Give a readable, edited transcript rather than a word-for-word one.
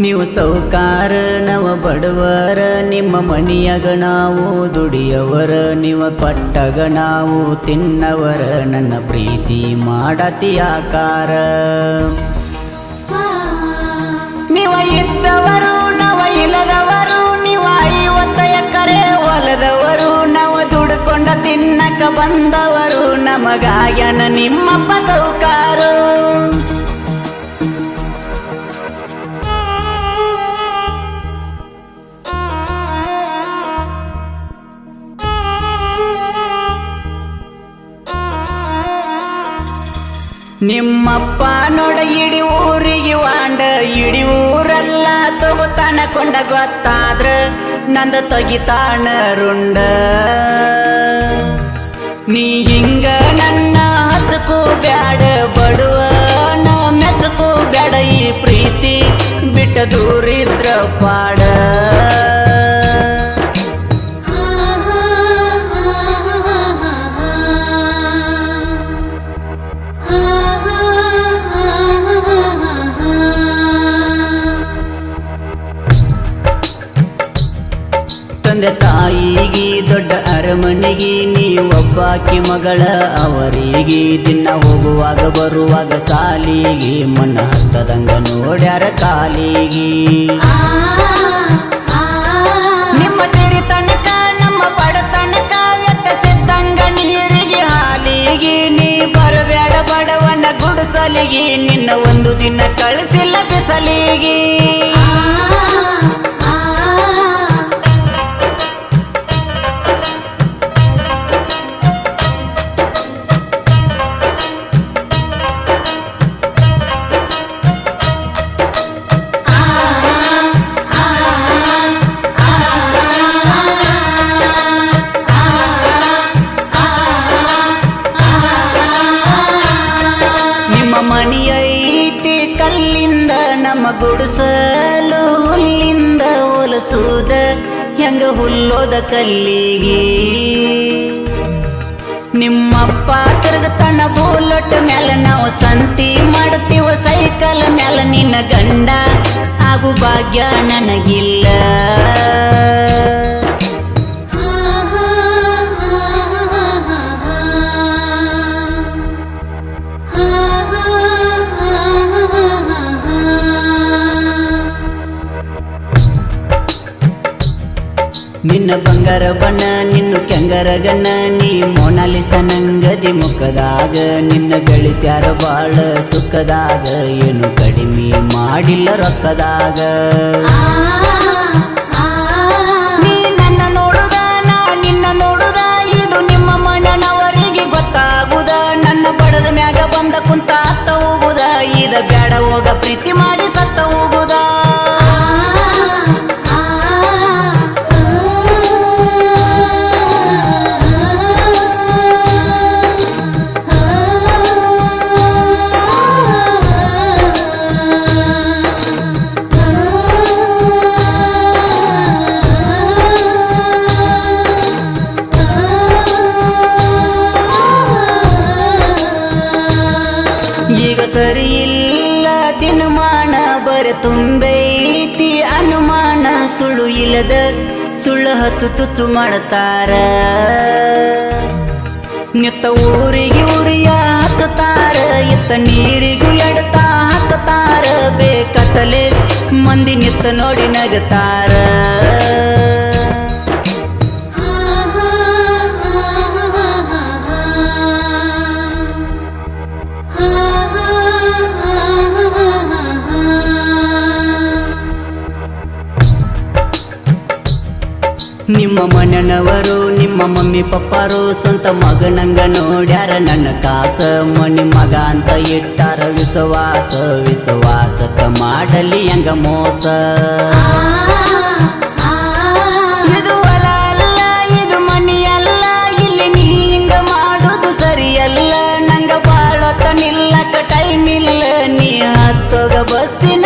ನೀವು ಸೌಕಾರ ನಾವು ಬಡವರ, ನಿಮ್ಮ ಮನಿಯಾಗ ನಾವು ದುಡಿಯವರ, ನೀವು ಪಟ್ಟಗ ನಾವು ತಿನ್ನವರ, ನನ್ನ ಪ್ರೀತಿ ಮಾಡತಿ ಆಕಾರ. ನೀವು ಇದ್ದವರು ನಾವು ಇಲ್ಲದವರು, ನೀವು 50 ಎಕರೆ ಹೊಲದವರು, ನಾವು ದುಡ್ಕೊಂಡ ತಿನ್ನಕ ಬಂದವರು, ನಮಗಾಗ್ಯಾನ ನಿಮ್ಮಪ್ಪ ಸೌಕಾರು. ನಿಮ್ಮಪ್ಪ ನೋಡ ಇಡೀ ಊರಿಗೆ ವಾಂಡ, ಇಡೀ ಊರೆಲ್ಲ ತಗೋತಾನ ಕೊಂಡ, ಗೊತ್ತಾದ್ರ ನಂದ ತೆಗಿತಾನ ರುಂಡ. ನೀ ಹಿಂಗ ನನ್ನ ಹಚ್ಚಕೋ ಬ್ಯಾಡ, ಬಡವನ ಮೆಚ್ಚಕೋ ಬ್ಯಾಡ, ಈ ಪ್ರೀತಿ ಬಿಟ್ಟ ದೂರಿದ್ರ ಪಾಡ. ತಂದೆ ತಾಯಿಗಿ ದೊಡ್ಡ ಅರಮನೆಗೆ ನೀವೊಬ್ಬಾಕಿ ಮಗಳ ಅವರಿಗೆ, ದಿನ ಹೋಗುವಾಗ ಬರುವಾಗ ಸಾಲಿಗೆ ಮಣ್ಣ ಹತ್ತದಂಗ ನೋಡ್ಯಾರ ಕಾಲಿಗೆ. ನಿಮ್ಮ ಸಿರಿ ತನಕ ನಮ್ಮ ಬಡ ತನಕ ವ್ಯತ್ಯಾಸಿದ್ದಂಗ ನೀರಿಗೆ ಹಾಲಿಗೆ, ನೀ ಬರಬೇಡ ಬಡವನ ಗುಡಿಸಲಿಗೆ, ನಿನ್ನ ಒಂದು ದಿನ ಕಳಿಸಿಲ್ಲ ಬಿಸಲಿಗೆ. ಮಣಿಯೈತಿ ಕಲ್ಲಿಂದ ನಮ್ಮ ಗುಡಿಸಲು ಹುಲ್ಲಿಂದ ಹೊಲಸುದ, ಹೆಂಗ ಹುಲ್ಲೋದ ಕಲ್ಲಿಗೆ. ನಿಮ್ಮಪ್ಪ ತಿರುಗತನ ಬುಲೆಟ್ ಮ್ಯಾಲ, ನಾವು ಸಂತಿ ಮಾಡ್ತೀವ ಸೈಕಲ್ ಮ್ಯಾಲ, ನಿನ್ನ ಗಂಡ ಆಗು ಭಾಗ್ಯ ನನಗಿಲ್ಲ. ನಿನ್ನ ಬಂಗಾರ ಬಣ್ಣ ನಿನ್ನ ಕೆಂಗರಗನ, ನೀ ಮೊನಾಲಿಸ ನಂಗದಿ ಮುಖದಾಗ, ನಿನ್ನ ಬೆಳೆಸ್ಯಾರ ಬಾಳ ಸುಖದಾಗ, ಏನು ಕಡಿಮೆ ಮಾಡಿಲ್ಲ ರೊಕ್ಕದಾಗ. ನೀ ನನ್ನ ನೋಡುದ ನಾ ನಿನ್ನ ನೋಡುದ, ಇದು ನಿಮ್ಮ ಮಣ್ಣನವರಿಗೆ ಗೊತ್ತಾಗುದ, ನನ್ನ ಬಡದ ಮ್ಯಾಗ ಬಂದ ಕುಂತ ಅತ್ತ ಹೋಗುದ, ಇದ ಬ್ಯಾಡ ಹೋಗ ಪ್ರೀತಿ ಮಾಡಿ ಸತ್ತ ಹೋಗುದ. ಈಗ ಸರಿ ಇಲ್ಲ ದಿನಮಾನ ಬರ ತುಂಬೈತಿ ಅನುಮಾನ, ಸುಳ್ಳು ಇಲ್ಲದ ಸುಳ್ಳು ಹತ್ತು ತುತ್ತು ಮಾಡ್ತಾರ. ನಿತ್ತ ಊರಿಗೆ ಉರಿಯ ಹಾಕತಾರ, ಇತ್ತ ನೀರಿಗೂ ಎಡತ ಹಾಕತಾರ, ಬೇಕತ್ತಲೆ ಮಂದಿ ನಿತ್ತ ನೋಡಿ ನಗತಾರ. ನಿಮ್ಮ ಮನೆಯವರು ನಿಮ್ಮ ಮಮ್ಮಿ ಪಪ್ಪಾರು ಸ್ವಂತ ಮಗನಂಗ ನೋಡ್ಯಾರ, ನನ್ನ ಕಾಸ ಮನಿ ಮಗ ಅಂತ ಇಟ್ಟಾರ ವಿಶ್ವಾಸ, ವಿಶ್ವಾಸಕ ಮಾಡಲಿ ಹೆಂಗ ಮೋಸ. ಇದು ಹೊಲ ಅಲ್ಲ ಇದು ಮನಿ ಅಲ್ಲ, ಇಲ್ಲಿ ನೀ ಹಿಂಗ ಮಾಡುದು ಸರಿಯಲ್ಲ, ನಂಗ ಬಾಳತ್ತ ನಿಲ್ಲಕ ಟೈಮ್ ಇಲ್ಲ, ನೀ ಹತ್ತೋಗ ಬಸ್ಸಿನ